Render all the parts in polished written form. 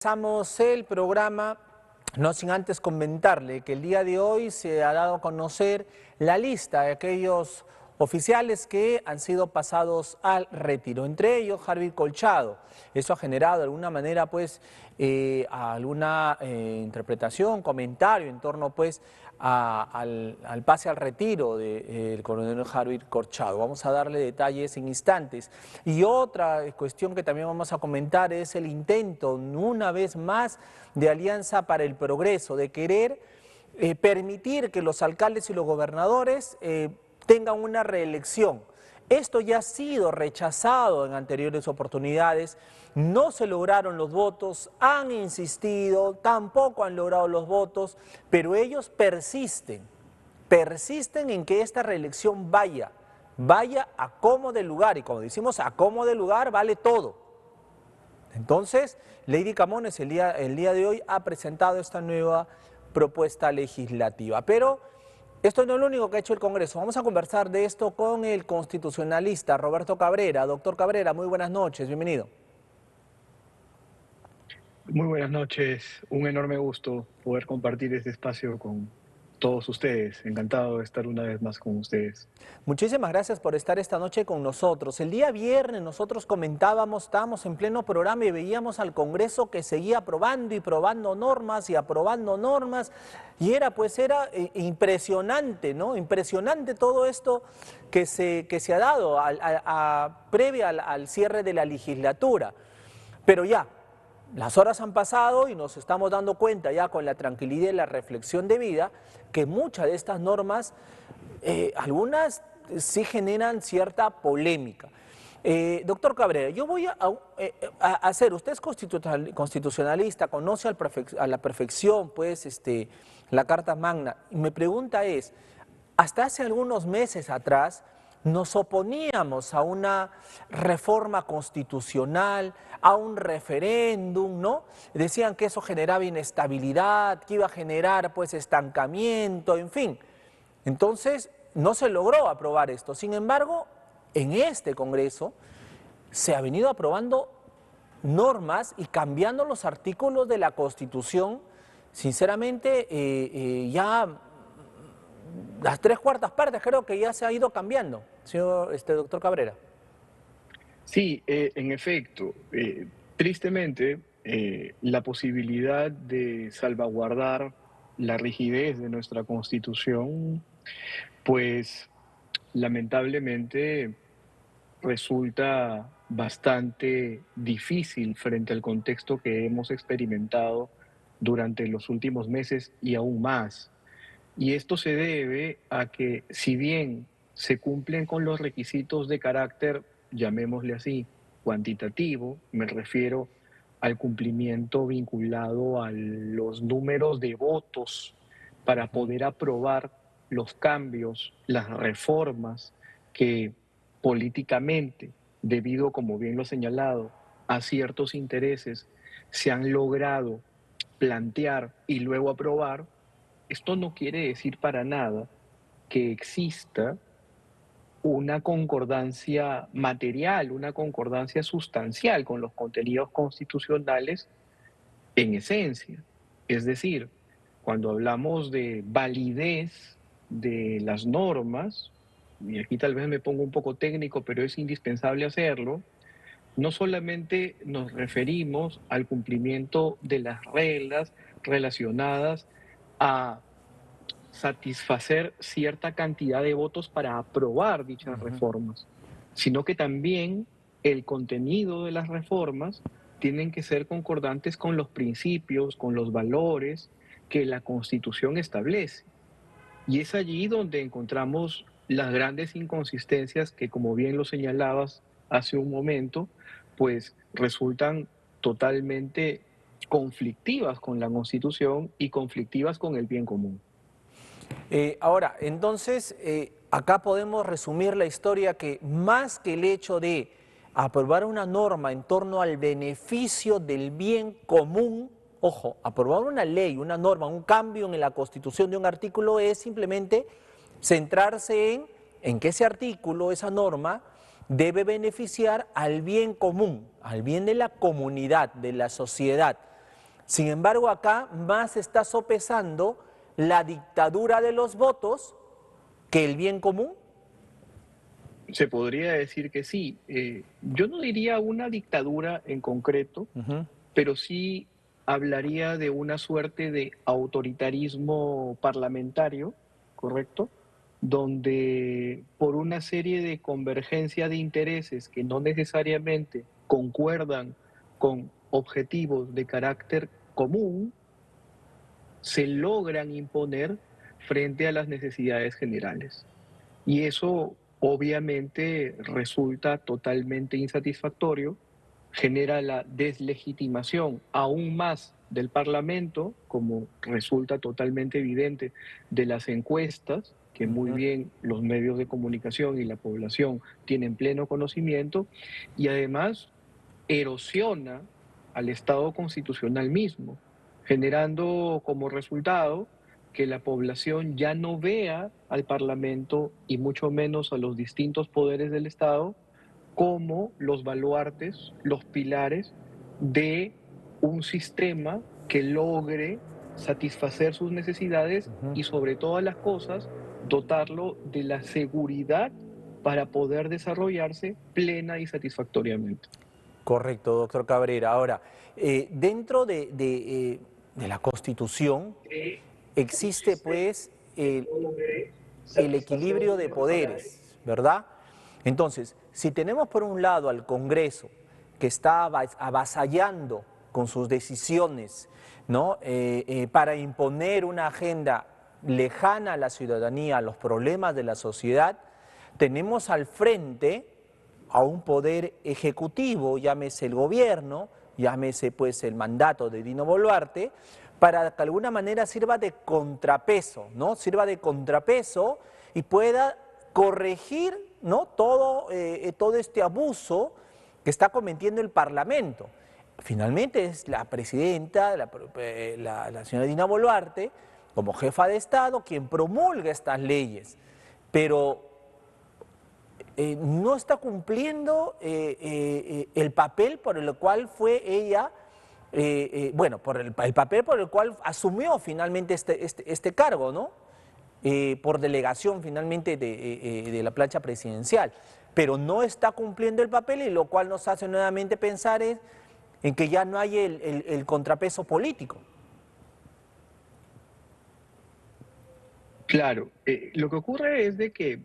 Comenzamos el programa, no sin antes comentarle que el día de hoy se ha dado a conocer la lista de aquellos oficiales que han sido pasados al retiro, entre ellos Harvey Colchado. Eso ha generado de alguna manera pues alguna interpretación, comentario en torno pues al pase al retiro del coronel Harvey Colchado. Vamos a darle detalles en instantes. Y otra cuestión que también vamos a comentar es el intento, una vez más, de Alianza para el Progreso, de querer permitir que los alcaldes y los gobernadores tengan una reelección. Esto ya ha sido rechazado en anteriores oportunidades, no se lograron los votos, han insistido, tampoco han logrado los votos, pero ellos persisten en que esta reelección vaya a como de lugar, y como decimos, a como de lugar vale todo. Entonces, Lady Camones el día de hoy ha presentado esta nueva propuesta legislativa, pero esto no es lo único que ha hecho el Congreso. Vamos a conversar de esto con el constitucionalista Roberto Cabrera. Doctor Cabrera, muy buenas noches, bienvenido. Muy buenas noches, un enorme gusto poder compartir este espacio con todos ustedes. Encantado de estar una vez más con ustedes. Muchísimas gracias por estar esta noche con nosotros. El día viernes nosotros comentábamos, estábamos en pleno programa y veíamos al Congreso que seguía aprobando y probando normas y aprobando normas, y era impresionante, ¿no? Impresionante todo esto que se ha dado previa al cierre de la legislatura. Pero ya, las horas han pasado y nos estamos dando cuenta ya con la tranquilidad y la reflexión debida que muchas de estas normas, algunas sí generan cierta polémica. Doctor Cabrera, yo voy a hacer, usted es constitucionalista, conoce a la perfección pues, la Carta Magna, y mi pregunta es, hasta hace algunos meses atrás, nos oponíamos a una reforma constitucional, a un referéndum, ¿no? Decían que eso generaba inestabilidad, que iba a generar pues estancamiento, en fin. Entonces no se logró aprobar esto. Sin embargo, en este Congreso se ha venido aprobando normas y cambiando los artículos de la Constitución, sinceramente ya las 3/4 partes creo que ya se ha ido cambiando, señor doctor Cabrera. Sí, en efecto, tristemente, la posibilidad de salvaguardar la rigidez de nuestra Constitución, pues lamentablemente resulta bastante difícil frente al contexto que hemos experimentado durante los últimos meses y aún más. Y esto se debe a que, si bien se cumplen con los requisitos de carácter, llamémosle así, cuantitativo, me refiero al cumplimiento vinculado a los números de votos para poder aprobar los cambios, las reformas que políticamente, debido, como bien lo he señalado, a ciertos intereses, se han logrado plantear y luego aprobar. Esto no quiere decir para nada que exista una concordancia material, una concordancia sustancial con los contenidos constitucionales en esencia. Es decir, cuando hablamos de validez de las normas, y aquí tal vez me pongo un poco técnico, pero es indispensable hacerlo, no solamente nos referimos al cumplimiento de las reglas relacionadas a satisfacer cierta cantidad de votos para aprobar dichas reformas, sino que también el contenido de las reformas tienen que ser concordantes con los principios, con los valores que la Constitución establece. Y es allí donde encontramos las grandes inconsistencias que, como bien lo señalabas hace un momento, pues resultan totalmente conflictivas con la Constitución y conflictivas con el bien común. Ahora, entonces, acá podemos resumir la historia que más que el hecho de aprobar una norma en torno al beneficio del bien común, ojo, aprobar una ley, una norma, un cambio en la Constitución de un artículo es simplemente centrarse en que ese artículo, esa norma, debe beneficiar al bien común, al bien de la comunidad, de la sociedad. Sin embargo, acá más está sopesando la dictadura de los votos que el bien común. Se podría decir que sí. Yo no diría una dictadura en concreto, Ujú, pero sí hablaría de una suerte de autoritarismo parlamentario, ¿correcto? Donde por una serie de convergencia de intereses que no necesariamente concuerdan con objetivos de carácter común, se logran imponer frente a las necesidades generales. Y eso obviamente resulta totalmente insatisfactorio, genera la deslegitimación aún más del Parlamento, como resulta totalmente evidente de las encuestas, que muy ujú. bien los medios de comunicación y la población tienen pleno conocimiento, y además erosiona al Estado constitucional mismo, generando como resultado que la población ya no vea al Parlamento y mucho menos a los distintos poderes del Estado como los baluartes, los pilares de un sistema que logre satisfacer sus necesidades Ujú. y sobre todas las cosas dotarlo de la seguridad para poder desarrollarse plena y satisfactoriamente. Correcto, doctor Cabrera. Ahora, dentro de la Constitución De un existe sistema pues que logre el satisfacer equilibrio sus de necesidades. poderes, ¿verdad? Entonces, si tenemos por un lado al Congreso que está avasallando con sus decisiones, ¿no? Para imponer una agenda lejana a la ciudadanía, a los problemas de la sociedad, tenemos al frente a un poder ejecutivo, llámese el gobierno, llámese pues el mandato de Dino Boluarte, para que de alguna manera sirva de contrapeso, ¿no? Sirva de contrapeso y pueda corregir, ¿no? Todo este abuso que está cometiendo el Parlamento. Finalmente es la presidenta, la señora Dina Boluarte, como jefa de Estado, quien promulga estas leyes. Pero no está cumpliendo el papel por el cual fue ella, bueno, por el papel por el cual asumió finalmente este cargo, ¿no? Por delegación finalmente de la plancha presidencial. Pero no está cumpliendo el papel y lo cual nos hace nuevamente pensar en que ya no hay el contrapeso político. Claro, lo que ocurre es de que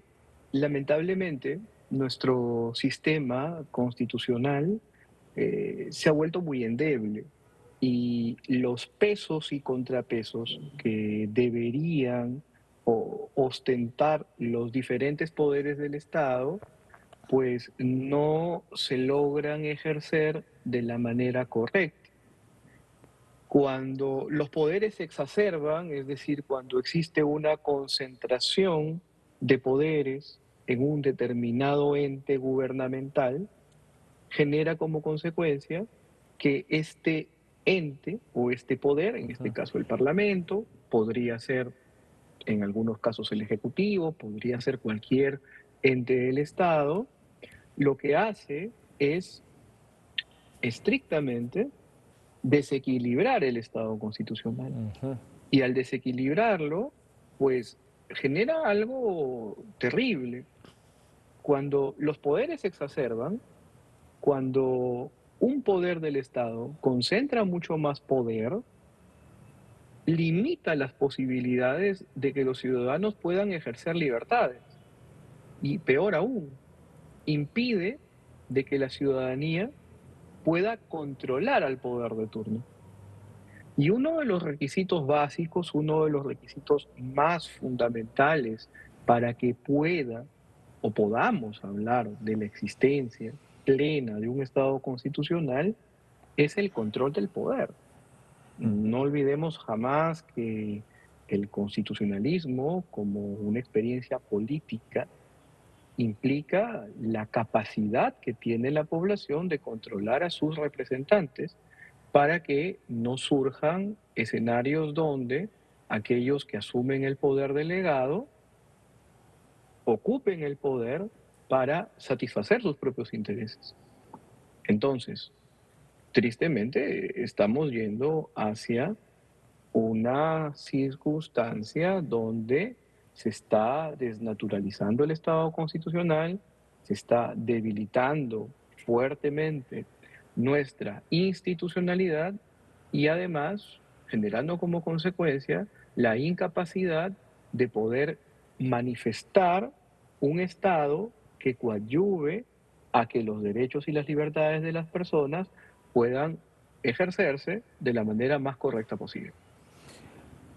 lamentablemente nuestro sistema constitucional se ha vuelto muy endeble y los pesos y contrapesos que deberían ostentar los diferentes poderes del Estado, pues no se logran ejercer de la manera correcta. Cuando los poderes se exacerban, es decir, cuando existe una concentración de poderes en un determinado ente gubernamental, genera como consecuencia que este ente o este poder, en este caso el Parlamento, podría ser en algunos casos el Ejecutivo, podría ser cualquier ente del Estado, lo que hace es estrictamente desequilibrar el Estado constitucional. Ujú. Y al desequilibrarlo, pues genera algo terrible. Cuando los poderes se exacerban, cuando un poder del Estado concentra mucho más poder, limita las posibilidades de que los ciudadanos puedan ejercer libertades. Y peor aún, impide de que la ciudadanía pueda controlar al poder de turno. Y uno de los requisitos básicos, uno de los requisitos más fundamentales para que pueda o podamos hablar de la existencia plena de un Estado constitucional es el control del poder. No olvidemos jamás que el constitucionalismo, como una experiencia política, implica la capacidad que tiene la población de controlar a sus representantes para que no surjan escenarios donde aquellos que asumen el poder delegado ocupen el poder para satisfacer sus propios intereses. Entonces, tristemente estamos yendo hacia una circunstancia donde se está desnaturalizando el Estado constitucional, se está debilitando fuertemente nuestra institucionalidad y además generando como consecuencia la incapacidad de poder manifestar un Estado que coadyuve a que los derechos y las libertades de las personas puedan ejercerse de la manera más correcta posible.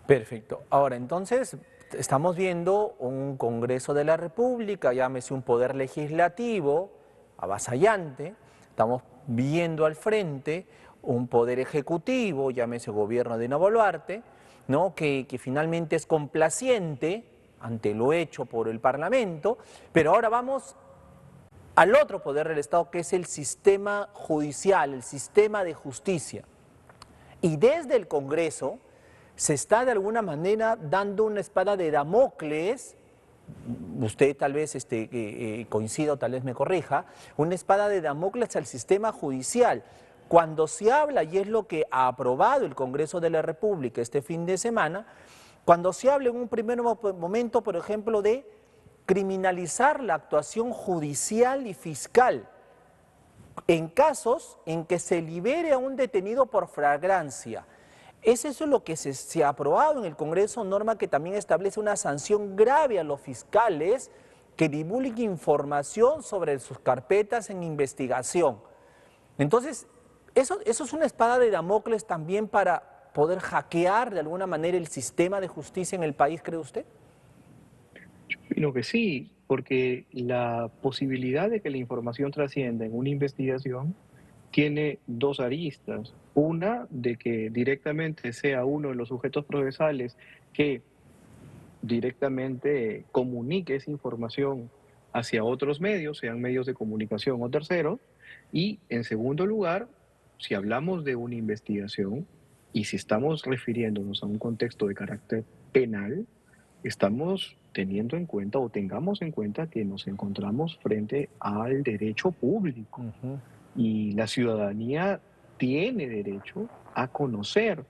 Perfecto. Ahora, entonces, estamos viendo un Congreso de la República, llámese un poder legislativo avasallante, estamos viendo al frente un poder ejecutivo, llámese gobierno de Dina Boluarte, ¿no? que finalmente es complaciente ante lo hecho por el Parlamento, pero ahora vamos al otro poder del Estado, que es el sistema judicial, el sistema de justicia. Y desde el Congreso se está de alguna manera dando una espada de Damocles, usted tal vez coincida o tal vez me corrija, una espada de Damocles al sistema judicial. Cuando se habla, y es lo que ha aprobado el Congreso de la República este fin de semana, cuando se habla en un primer momento, por ejemplo, de criminalizar la actuación judicial y fiscal en casos en que se libere a un detenido por flagrancia. Es eso lo que se ha aprobado en el Congreso, norma que también establece una sanción grave a los fiscales que divulguen información sobre sus carpetas en investigación. Entonces, eso es una espada de Damocles también para poder hackear de alguna manera el sistema de justicia en el país, ¿cree usted? Yo opino que sí, porque la posibilidad de que la información trascienda en una investigación tiene dos aristas. Una, de que directamente sea uno de los sujetos procesales que directamente comunique esa información hacia otros medios, sean medios de comunicación o terceros. Y en segundo lugar, si hablamos de una investigación y si estamos refiriéndonos a un contexto de carácter penal, estamos teniendo en cuenta o tengamos en cuenta que nos encontramos frente al derecho público Ujú. y la ciudadanía tiene derecho a conocer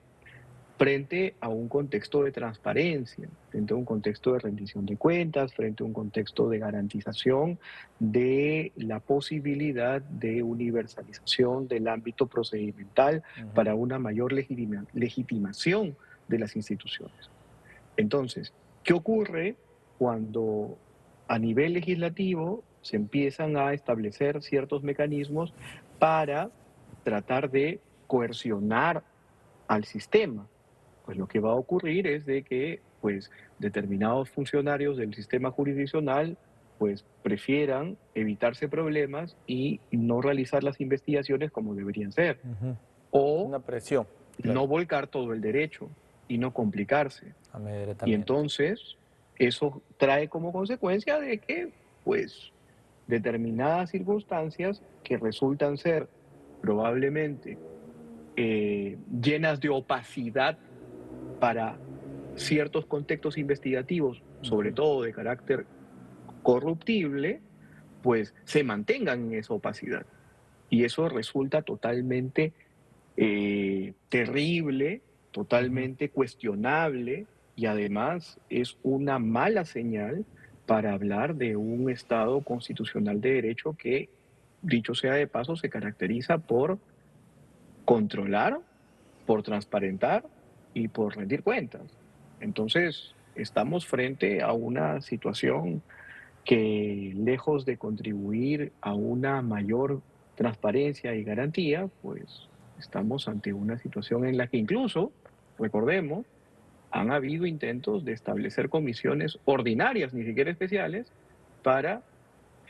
frente a un contexto de transparencia, frente a un contexto de rendición de cuentas, frente a un contexto de garantización de la posibilidad de universalización del ámbito procedimental Ujú. para una mayor legitimación de las instituciones. Entonces, ¿qué ocurre cuando a nivel legislativo se empiezan a establecer ciertos mecanismos para tratar de coercionar al sistema? Pues lo que va a ocurrir es de que pues determinados funcionarios del sistema jurisdiccional pues prefieran evitarse problemas y no realizar las investigaciones como deberían ser, Ujú. o Una presión, claro, no volcar todo el derecho y no complicarse. Y amedrentamiento. entonces eso trae como consecuencia de que pues determinadas circunstancias que resultan ser probablemente llenas de opacidad para ciertos contextos investigativos, sobre Ujú. todo de carácter corruptible, pues se mantengan en esa opacidad. Y eso resulta totalmente terrible, Ujú. totalmente cuestionable y además es una mala señal para hablar de un Estado constitucional de derecho que, dicho sea de paso, se caracteriza por controlar, por transparentar y por rendir cuentas. Entonces, estamos frente a una situación que, lejos de contribuir a una mayor transparencia y garantía, pues estamos ante una situación en la que incluso, recordemos, han habido intentos de establecer comisiones ordinarias, ni siquiera especiales, para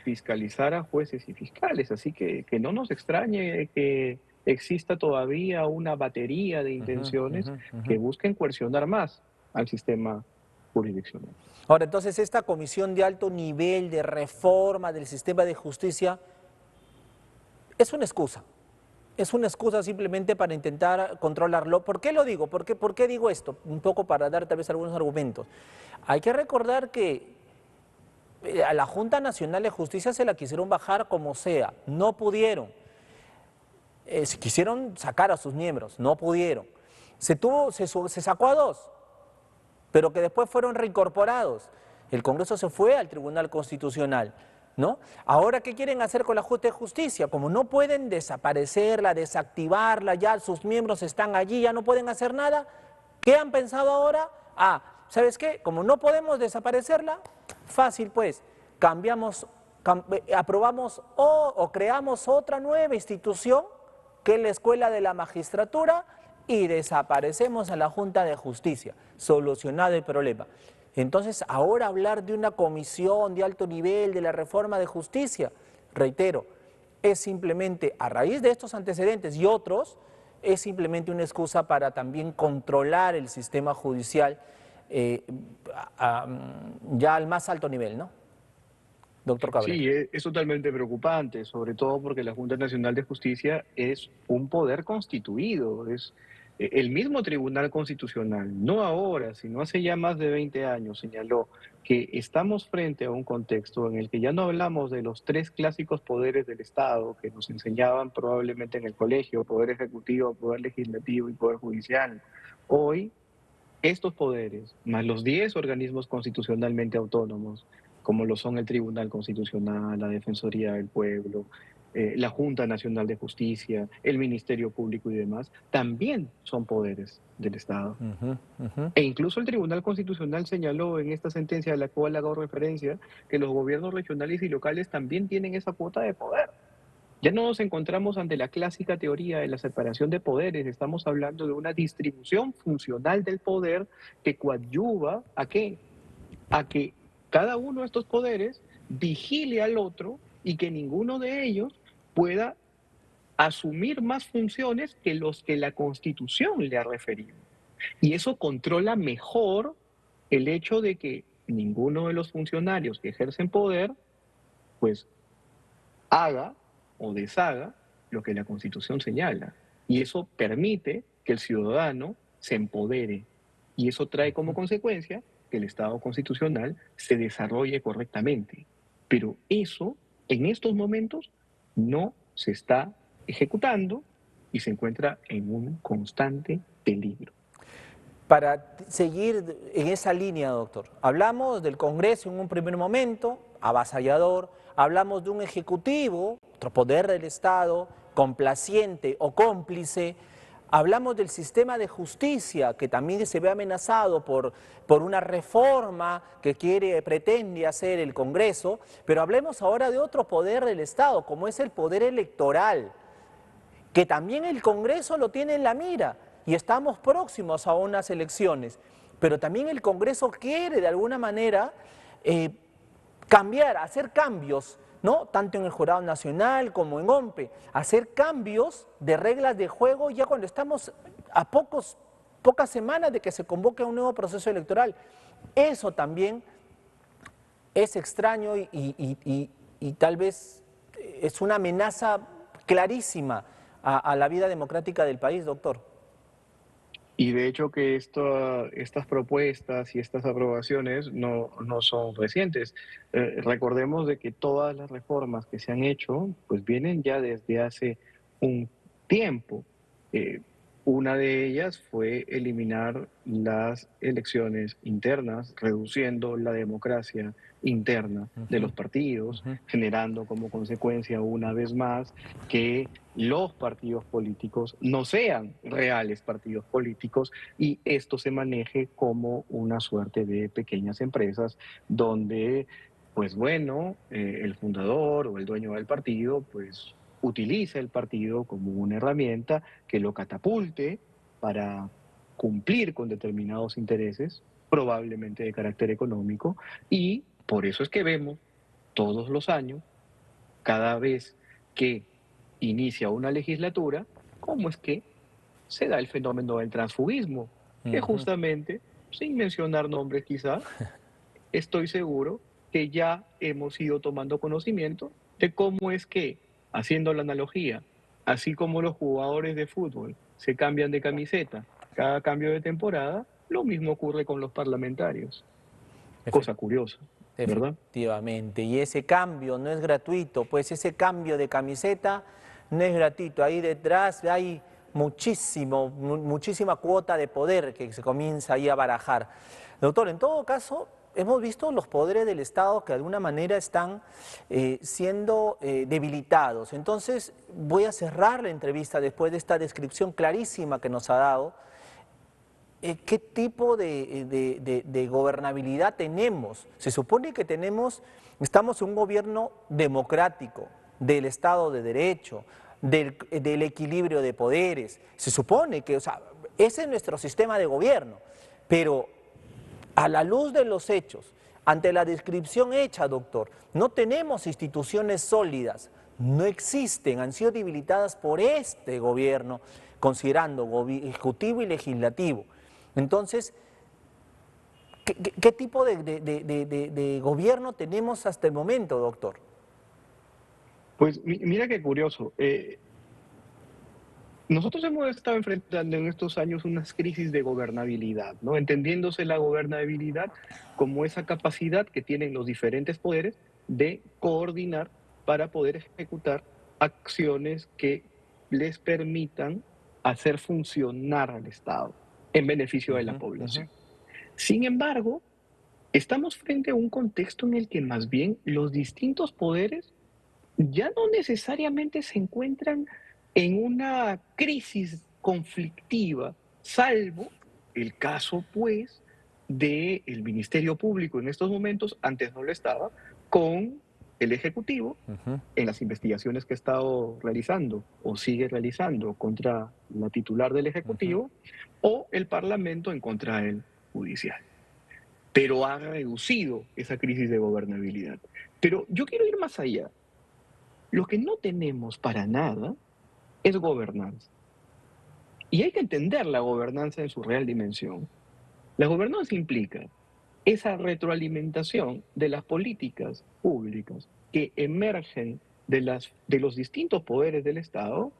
fiscalizar a jueces y fiscales. Así que no nos extrañe que exista todavía una batería de Ujú. intenciones Ujú. Ujú. que busquen coercionar más al sistema jurisdiccional. Ahora, entonces, esta comisión de alto nivel de reforma del sistema de justicia es una excusa. Es una excusa simplemente para intentar controlarlo. ¿Por qué lo digo? ¿Por qué digo esto? Un poco para dar tal vez algunos argumentos. Hay que recordar que a la Junta Nacional de Justicia se la quisieron bajar como sea, no pudieron. quisieron sacar a sus miembros, no pudieron. Se sacó a 2, pero que después fueron reincorporados. El Congreso se fue al Tribunal Constitucional, ¿no? Ahora, ¿qué quieren hacer con la Junta de Justicia? Como no pueden desaparecerla, desactivarla, ya sus miembros están allí, ya no pueden hacer nada, ¿qué han pensado ahora? ¿Sabes qué? Como no podemos desaparecerla, fácil pues, aprobamos o creamos otra nueva institución, que es la Escuela de la Magistratura, y desaparecemos a la Junta de Justicia, solucionado el problema. Entonces, ahora hablar de una comisión de alto nivel de la reforma de justicia, reitero, es simplemente, a raíz de estos antecedentes y otros, es simplemente una excusa para también controlar el sistema judicial ya al más alto nivel, ¿no? Doctor Cabrera. Sí, es totalmente preocupante, sobre todo porque la Junta Nacional de Justicia es un poder constituido, es el mismo Tribunal Constitucional, no ahora, sino hace ya más de 20 años, señaló que estamos frente a un contexto en el que ya no hablamos de los 3 clásicos poderes del Estado que nos enseñaban probablemente en el colegio, poder ejecutivo, poder legislativo y poder judicial. Hoy estos poderes, más los 10 organismos constitucionalmente autónomos, como lo son el Tribunal Constitucional, la Defensoría del Pueblo, la Junta Nacional de Justicia, el Ministerio Público y demás, también son poderes del Estado. E incluso el Tribunal Constitucional señaló en esta sentencia a la cual hago referencia que los gobiernos regionales y locales también tienen esa cuota de poder. Ya no nos encontramos ante la clásica teoría de la separación de poderes, estamos hablando de una distribución funcional del poder que coadyuva ¿a qué? A que cada uno de estos poderes vigile al otro y que ninguno de ellos pueda asumir más funciones que los que la Constitución le ha referido. Y eso controla mejor el hecho de que ninguno de los funcionarios que ejercen poder, pues haga o deshaga lo que la Constitución señala. Y eso permite que el ciudadano se empodere. Y eso trae como consecuencia que el Estado constitucional se desarrolle correctamente. Pero eso, en estos momentos, no se está ejecutando y se encuentra en un constante peligro. Para seguir en esa línea, doctor, hablamos del Congreso en un primer momento, avasallador, hablamos de un Ejecutivo, otro poder del Estado, complaciente o cómplice, hablamos del sistema de justicia, que también se ve amenazado por una reforma que pretende hacer el Congreso, pero hablemos ahora de otro poder del Estado, como es el poder electoral, que también el Congreso lo tiene en la mira. Y estamos próximos a unas elecciones, pero también el Congreso quiere de alguna manera hacer cambios, ¿no? Tanto en el Jurado Nacional como en OMPE, hacer cambios de reglas de juego ya cuando estamos a pocas semanas de que se convoque un nuevo proceso electoral. Eso también es extraño y tal vez es una amenaza clarísima a la vida democrática del país, doctor. Y de hecho que estas propuestas y estas aprobaciones no son recientes. Recordemos de que todas las reformas que se han hecho pues vienen ya desde hace un tiempo. Una de ellas fue eliminar las elecciones internas, reduciendo la democracia interna de los partidos, generando como consecuencia una vez más que los partidos políticos no sean reales partidos políticos y esto se maneje como una suerte de pequeñas empresas donde, pues bueno, el fundador o el dueño del partido, pues utiliza el partido como una herramienta que lo catapulte para cumplir con determinados intereses, probablemente de carácter económico, y por eso es que vemos todos los años, cada vez que inicia una legislatura, cómo es que se da el fenómeno del transfugismo, que justamente, sin mencionar nombres quizá, estoy seguro que ya hemos ido tomando conocimiento de cómo es que, haciendo la analogía, así como los jugadores de fútbol se cambian de camiseta cada cambio de temporada, lo mismo ocurre con los parlamentarios. Cosa curiosa, ¿verdad? Efectivamente, y ese cambio no es gratuito, pues ese cambio de camiseta no es gratuito, ahí detrás hay muchísima cuota de poder que se comienza ahí a barajar. Doctor, en todo caso, hemos visto los poderes del Estado que de alguna manera están siendo debilitados. Entonces, voy a cerrar la entrevista después de esta descripción clarísima que nos ha dado. ¿Qué tipo de gobernabilidad tenemos? Se supone que estamos en un gobierno democrático, del Estado de Derecho, del equilibrio de poderes. Se supone que, o sea, ese es nuestro sistema de gobierno, pero a la luz de los hechos, ante la descripción hecha, doctor, no tenemos instituciones sólidas, no existen, han sido debilitadas por este gobierno, considerando ejecutivo y legislativo. Entonces, ¿qué tipo de gobierno tenemos hasta el momento, doctor? Pues mira qué curioso. Nosotros hemos estado enfrentando en estos años unas crisis de gobernabilidad, ¿no? Entendiéndose la gobernabilidad como esa capacidad que tienen los diferentes poderes de coordinar para poder ejecutar acciones que les permitan hacer funcionar al Estado en beneficio de la población. Sin embargo, estamos frente a un contexto en el que más bien los distintos poderes ya no necesariamente se encuentran en una crisis conflictiva, salvo el caso, pues, del Ministerio Público en estos momentos, antes no lo estaba, con el Ejecutivo en las investigaciones que ha estado realizando o sigue realizando contra la titular del Ejecutivo, o el Parlamento en contra del Judicial. Pero ha reducido esa crisis de gobernabilidad. Pero yo quiero ir más allá. Lo que no tenemos para nada es gobernanza. Y hay que entender la gobernanza en su real dimensión. La gobernanza implica esa retroalimentación de las políticas públicas que emergen de los distintos poderes del Estado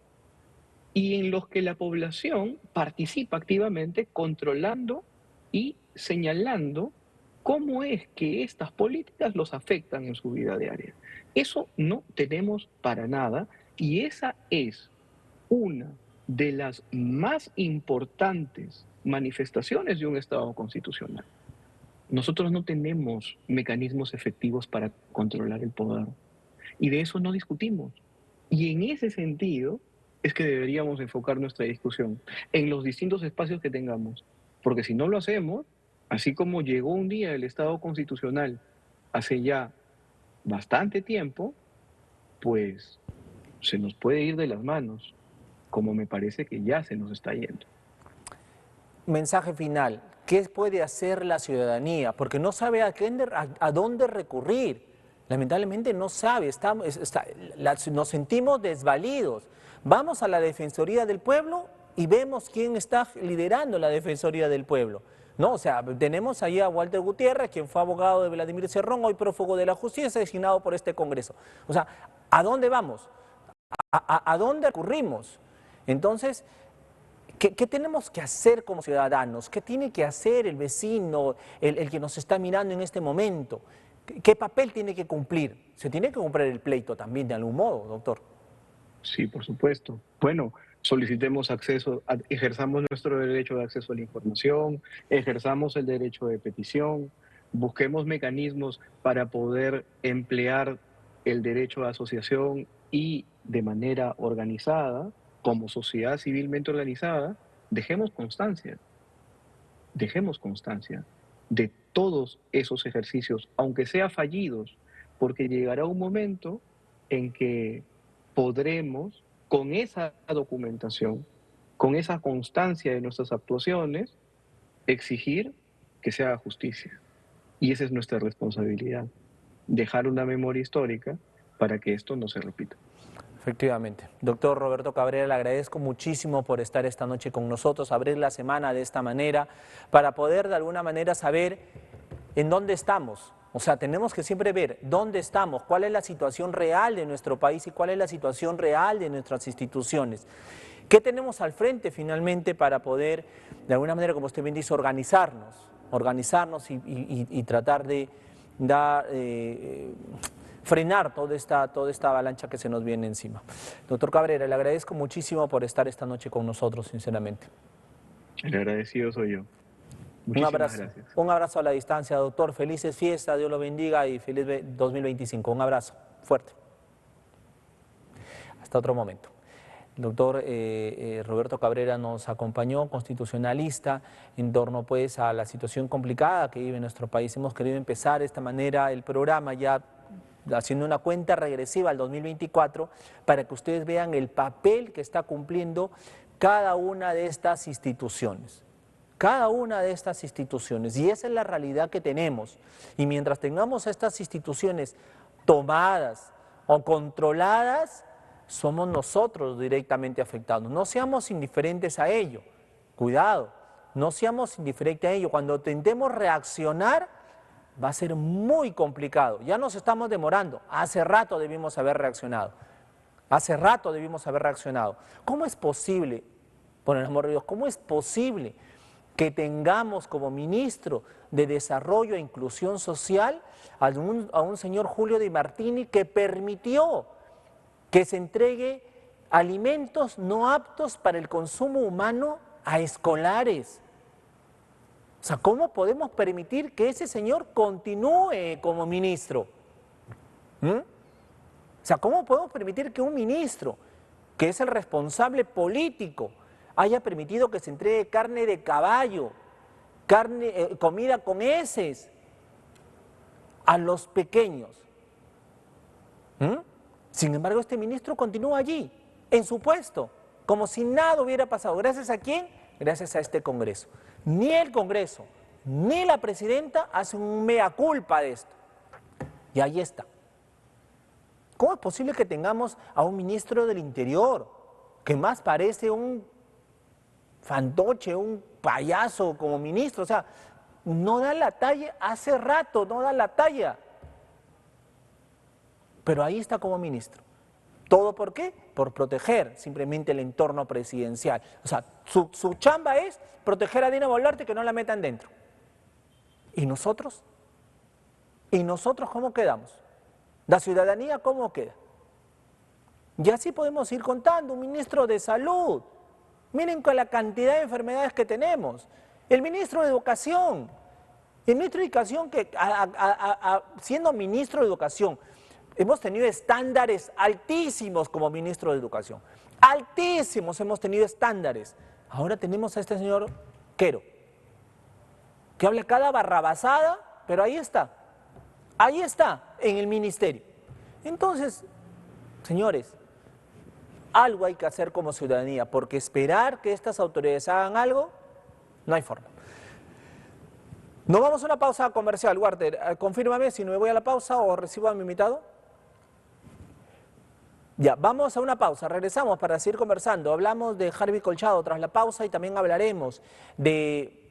y en los que la población participa activamente controlando y señalando cómo es que estas políticas los afectan en su vida diaria. Eso no tenemos para nada y esa es una de las más importantes manifestaciones de un Estado constitucional. Nosotros no tenemos mecanismos efectivos para controlar el poder y de eso no discutimos. Y en ese sentido es que deberíamos enfocar nuestra discusión en los distintos espacios que tengamos, porque si no lo hacemos, así como llegó un día el Estado constitucional hace ya bastante tiempo, pues se nos puede ir de las manos, como me parece que ya se nos está yendo. Mensaje final, ¿qué puede hacer la ciudadanía? Porque no sabe a dónde recurrir. Lamentablemente no sabe, nos sentimos desvalidos. Vamos a la Defensoría del Pueblo y vemos quién está liderando la Defensoría del Pueblo. No, o sea, tenemos ahí a Walter Gutiérrez, quien fue abogado de Vladimir Cerrón, hoy prófugo de la justicia, designado por este Congreso. O sea, ¿a dónde vamos? ¿A dónde recurrimos? Entonces, ¿qué tenemos que hacer como ciudadanos? ¿Qué tiene que hacer el vecino, el que nos está mirando en este momento? ¿Qué papel tiene que cumplir? Se tiene que cumplir el pleito también de algún modo, doctor. Sí, por supuesto. Bueno, solicitemos acceso, ejerzamos nuestro derecho de acceso a la información, ejerzamos el derecho de petición, busquemos mecanismos para poder emplear el derecho de asociación y de manera organizada, como sociedad civilmente organizada, dejemos constancia de todos esos ejercicios, aunque sea fallidos, porque llegará un momento en que podremos, con esa documentación, con esa constancia de nuestras actuaciones, exigir que se haga justicia. Y esa es nuestra responsabilidad, dejar una memoria histórica para que esto no se repita. Efectivamente. Doctor Roberto Cabrera, le agradezco muchísimo por estar esta noche con nosotros, abrir la semana de esta manera, para poder de alguna manera saber en dónde estamos. O sea, tenemos que siempre ver dónde estamos, cuál es la situación real de nuestro país y cuál es la situación real de nuestras instituciones. ¿Qué tenemos al frente finalmente para poder, de alguna manera, como usted bien dice, organizarnos y tratar de dar frenar toda esta avalancha que se nos viene encima. Doctor Cabrera, le agradezco muchísimo por estar esta noche con nosotros, sinceramente. El agradecido soy yo. Muchísimas gracias. Un abrazo a la distancia, doctor. Felices fiestas, Dios lo bendiga y feliz 2025. Un abrazo fuerte. Hasta otro momento. El doctor Roberto Cabrera nos acompañó, constitucionalista, en torno pues a la situación complicada que vive nuestro país. Hemos querido empezar de esta manera el programa ya haciendo una cuenta regresiva al 2024 para que ustedes vean el papel que está cumpliendo cada una de estas instituciones. Cada una de estas instituciones, y esa es la realidad que tenemos. Y mientras tengamos estas instituciones tomadas o controladas, somos nosotros directamente afectados. No seamos indiferentes a ello. Cuidado, no seamos indiferentes a ello. Cuando intentemos reaccionar, va a ser muy complicado. Ya nos estamos demorando. Hace rato debimos haber reaccionado. Hace rato debimos haber reaccionado. ¿Cómo es posible, por el amor de Dios, cómo es posible que tengamos como ministro de Desarrollo e Inclusión Social a un señor Julio Di Martini que permitió que se entregue alimentos no aptos para el consumo humano a escolares? O sea, ¿cómo podemos permitir que ese señor continúe como ministro? O sea, ¿cómo podemos permitir que un ministro, que es el responsable político, haya permitido que se entregue carne de caballo, comida con heces a los pequeños? Sin embargo, este ministro continúa allí, en su puesto, como si nada hubiera pasado. ¿Gracias a quién? Gracias a este Congreso. Ni el Congreso, ni la presidenta hacen un mea culpa de esto. Y ahí está. ¿Cómo es posible que tengamos a un ministro del Interior que más parece un fantoche, un payaso como ministro? O sea, no da la talla, hace rato no da la talla. Pero ahí está como ministro. ¿Todo por qué? Por proteger simplemente el entorno presidencial. O sea, su chamba es proteger a Dina Boluarte, que no la metan dentro. ¿Y nosotros? ¿Y nosotros cómo quedamos? ¿La ciudadanía cómo queda? Y así podemos ir contando. Un ministro de Salud. Miren con la cantidad de enfermedades que tenemos. El ministro de Educación. El ministro de Educación que, siendo ministro de Educación, hemos tenido estándares altísimos como ministro de Educación. Altísimos hemos tenido estándares. Ahora tenemos a este señor Quero, que habla cada barrabasada, pero ahí está, en el ministerio. Entonces, señores, algo hay que hacer como ciudadanía, porque esperar que estas autoridades hagan algo, no hay forma. Nos vamos a una pausa comercial. Walter, confírmame si no me voy a la pausa o recibo a mi invitado. Ya, vamos a una pausa, regresamos para seguir conversando. Hablamos de Harvey Colchado tras la pausa y también hablaremos de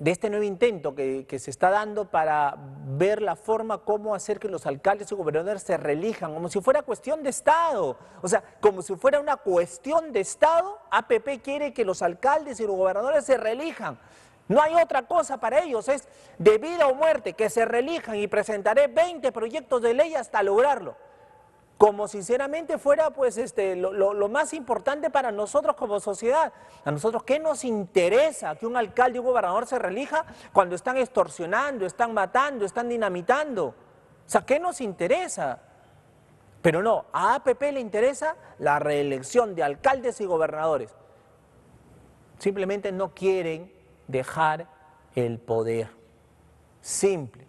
este nuevo intento que se está dando para ver la forma cómo hacer que los alcaldes y gobernadores se reelijan, como si fuera cuestión de Estado. O sea, como si fuera una cuestión de Estado, APP quiere que los alcaldes y los gobernadores se reelijan. No hay otra cosa para ellos, es de vida o muerte, que se reelijan, y presentaré 20 proyectos de ley hasta lograrlo. Como sinceramente fuera pues lo más importante para nosotros como sociedad. A nosotros, ¿qué nos interesa que un alcalde y un gobernador se reelija cuando están extorsionando, están matando, están dinamitando? O sea, ¿qué nos interesa? Pero no, a APP le interesa la reelección de alcaldes y gobernadores. Simplemente no quieren dejar el poder. Simple.